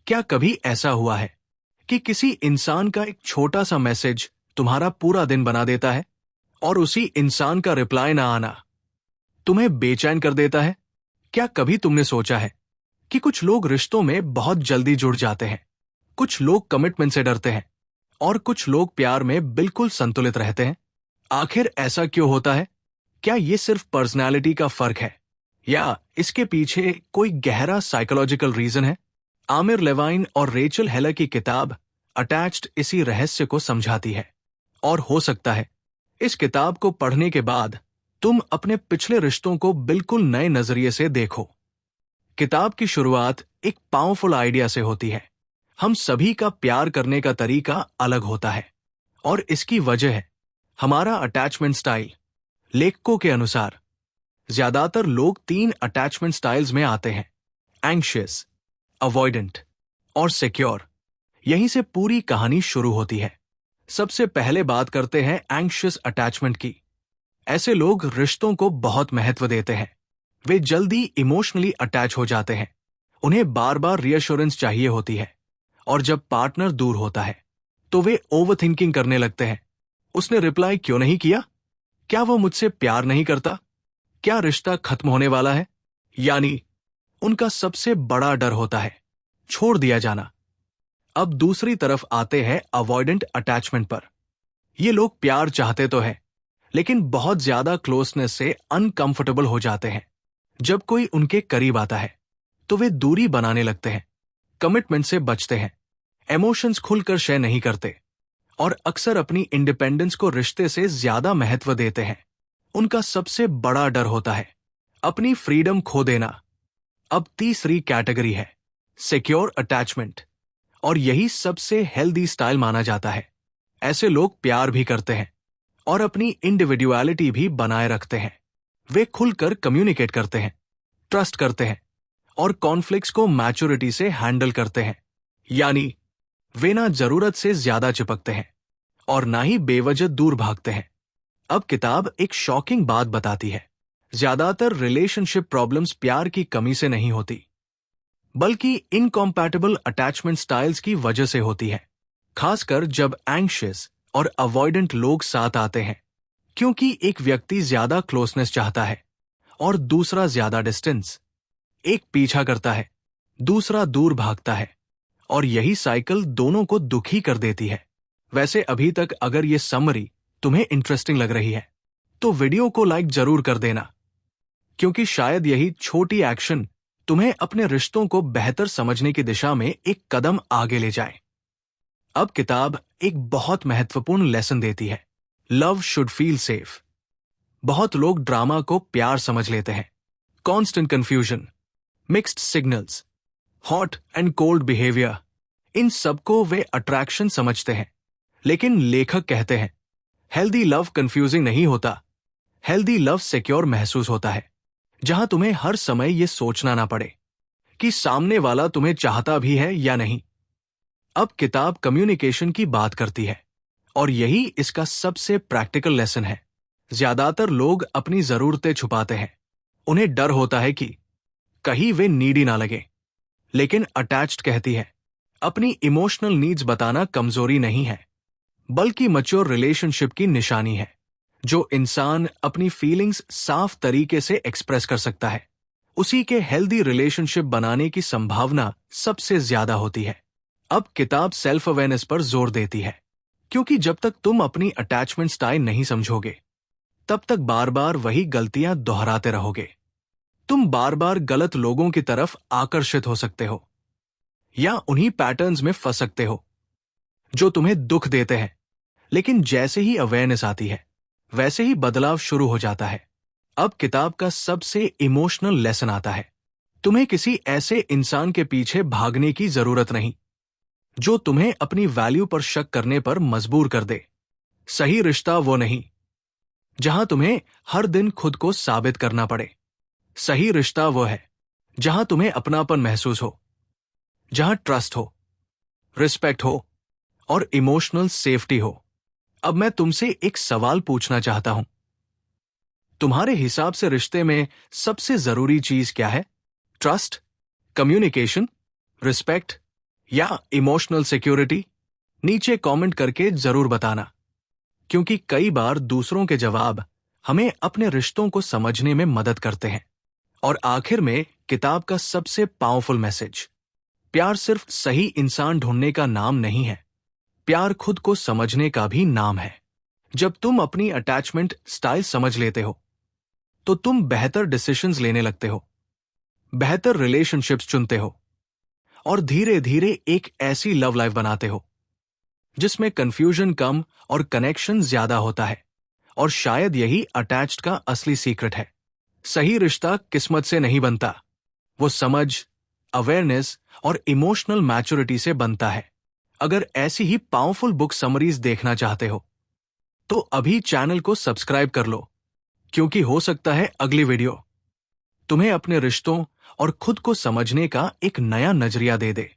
क्या कभी ऐसा हुआ है कि किसी इंसान का एक छोटा सा मैसेज तुम्हारा पूरा दिन बना देता है और उसी इंसान का रिप्लाई ना आना तुम्हें बेचैन कर देता है? क्या कभी तुमने सोचा है कि कुछ लोग रिश्तों में बहुत जल्दी जुड़ जाते हैं, कुछ लोग कमिटमेंट से डरते हैं और कुछ लोग प्यार में बिल्कुल संतुलित रहते हैं? आखिर ऐसा क्यों होता है? क्या ये सिर्फ पर्सनैलिटी का फर्क है या इसके पीछे कोई गहरा साइकोलॉजिकल रीजन है? आमिर लेवाइन और रेचल हेलर की किताब अटैच्ड इसी रहस्य को समझाती है। और हो सकता है इस किताब को पढ़ने के बाद तुम अपने पिछले रिश्तों को बिल्कुल नए नजरिए से देखो। किताब की शुरुआत एक पावरफुल आइडिया से होती है। हम सभी का प्यार करने का तरीका अलग होता है और इसकी वजह है हमारा अटैचमेंट स्टाइल। लेखकों के अनुसार ज्यादातर लोग 3 अटैचमेंट स्टाइल्स में आते हैं: एंग्शियस, अवॉइडेंट और सिक्योर। यहीं से पूरी कहानी शुरू होती है। सबसे पहले बात करते हैं एंग्शियस अटैचमेंट की। ऐसे लोग रिश्तों को बहुत महत्व देते हैं। वे जल्दी इमोशनली अटैच हो जाते हैं। उन्हें बार बार रीअश्योरेंस चाहिए होती है और जब पार्टनर दूर होता है तो वे ओवरथिंकिंग करने लगते हैं। उसने रिप्लाई क्यों नहीं किया? क्या वो मुझसे प्यार नहीं करता? क्या रिश्ता खत्म होने वाला है? यानी उनका सबसे बड़ा डर होता है छोड़ दिया जाना। अब दूसरी तरफ आते हैं अवॉइडेंट अटैचमेंट पर। ये लोग प्यार चाहते तो है लेकिन बहुत ज्यादा क्लोजनेस से अनकंफर्टेबल हो जाते हैं। जब कोई उनके करीब आता है तो वे दूरी बनाने लगते हैं, कमिटमेंट से बचते हैं, इमोशंस खुलकर शेयर नहीं करते और अक्सर अपनी इंडिपेंडेंस को रिश्ते से ज्यादा महत्व देते हैं। उनका सबसे बड़ा डर होता है अपनी फ्रीडम खो देना। अब तीसरी कैटेगरी है सिक्योर अटैचमेंट और यही सबसे हेल्दी स्टाइल माना जाता है। ऐसे लोग प्यार भी करते हैं और अपनी इंडिविडुअलिटी भी बनाए रखते हैं। वे खुलकर कम्युनिकेट करते हैं, ट्रस्ट करते हैं और कॉन्फ्लिक्ट्स को मैच्योरिटी से हैंडल करते हैं। यानी वे ना जरूरत से ज्यादा चिपकते हैं और ना ही बेवजह दूर भागते हैं। अब किताब एक शॉकिंग बात बताती है। ज्यादातर रिलेशनशिप प्रॉब्लम्स प्यार की कमी से नहीं होती बल्कि इनकॉम्पैटिबल अटैचमेंट स्टाइल्स की वजह से होती है, खासकर जब एंग्शियस और अवॉइडेंट लोग साथ आते हैं। क्योंकि एक व्यक्ति ज्यादा क्लोजनेस चाहता है और दूसरा ज्यादा डिस्टेंस। एक पीछा करता है, दूसरा दूर भागता है और यही साइकिल दोनों को दुखी कर देती है। वैसे अभी तक अगर ये समरी तुम्हें इंटरेस्टिंग लग रही है तो वीडियो को लाइक जरूर कर देना, क्योंकि शायद यही छोटी एक्शन तुम्हें अपने रिश्तों को बेहतर समझने की दिशा में एक कदम आगे ले जाए। अब किताब एक बहुत महत्वपूर्ण लेसन देती है, लव शुड फील सेफ। बहुत लोग ड्रामा को प्यार समझ लेते हैं। Constant confusion, mixed signals, hot and cold behaviour, इन सबको वे अट्रैक्शन समझते हैं। लेकिन लेखक कहते हैं हेल्दी लव कंफ्यूजिंग नहीं होता। हेल्दी लव सिक्योर महसूस होता है, जहां तुम्हें हर समय यह सोचना ना पड़े कि सामने वाला तुम्हें चाहता भी है या नहीं। अब किताब कम्युनिकेशन की बात करती है और यही इसका सबसे प्रैक्टिकल लेसन है। ज्यादातर लोग अपनी जरूरतें छुपाते हैं। उन्हें डर होता है कि कहीं वे नीडी ना लगे। लेकिन अटैच्ड कहती है अपनी इमोशनल नीड्स बताना कमजोरी नहीं है बल्कि मैच्योर रिलेशनशिप की निशानी है। जो इंसान अपनी फीलिंग्स साफ तरीके से एक्सप्रेस कर सकता है उसी के हेल्दी रिलेशनशिप बनाने की संभावना सबसे ज्यादा होती है। अब किताब सेल्फ अवेयरनेस पर जोर देती है, क्योंकि जब तक तुम अपनी अटैचमेंट स्टाइल नहीं समझोगे तब तक बार बार वही गलतियां दोहराते रहोगे। तुम बार बार गलत लोगों की तरफ आकर्षित हो सकते हो या उन्हीं पैटर्न्स में फंस सकते हो जो तुम्हें दुख देते हैं। लेकिन जैसे ही अवेयरनेस आती है वैसे ही बदलाव शुरू हो जाता है। अब किताब का सबसे इमोशनल लेसन आता है। तुम्हें किसी ऐसे इंसान के पीछे भागने की जरूरत नहीं जो तुम्हें अपनी वैल्यू पर शक करने पर मजबूर कर दे। सही रिश्ता वो नहीं जहां तुम्हें हर दिन खुद को साबित करना पड़े। सही रिश्ता वो है जहां तुम्हें अपनापन महसूस हो, जहां ट्रस्ट हो, रिस्पेक्ट हो और इमोशनल सेफ्टी हो। अब मैं तुमसे एक सवाल पूछना चाहता हूं। तुम्हारे हिसाब से रिश्ते में सबसे जरूरी चीज क्या है? ट्रस्ट, कम्युनिकेशन, रिस्पेक्ट या इमोशनल सिक्योरिटी? नीचे कमेंट करके जरूर बताना, क्योंकि कई बार दूसरों के जवाब हमें अपने रिश्तों को समझने में मदद करते हैं। और आखिर में किताब का सबसे पावरफुल मैसेज, प्यार सिर्फ सही इंसान ढूंढने का नाम नहीं है, प्यार खुद को समझने का भी नाम है। जब तुम अपनी अटैचमेंट स्टाइल समझ लेते हो तो तुम बेहतर डिसीजंस लेने लगते हो, बेहतर रिलेशनशिप्स चुनते हो और धीरे धीरे एक ऐसी लव लाइफ बनाते हो जिसमें कंफ्यूजन कम और कनेक्शन ज्यादा होता है। और शायद यही अटैच्ड का असली सीक्रेट है। सही रिश्ता किस्मत से नहीं बनता, वो समझ, अवेयरनेस और इमोशनल मैच्योरिटी से बनता है। अगर ऐसी ही पावरफुल बुक समरीज देखना चाहते हो तो अभी चैनल को सब्सक्राइब कर लो, क्योंकि हो सकता है अगली वीडियो तुम्हें अपने रिश्तों और खुद को समझने का एक नया नजरिया दे दे।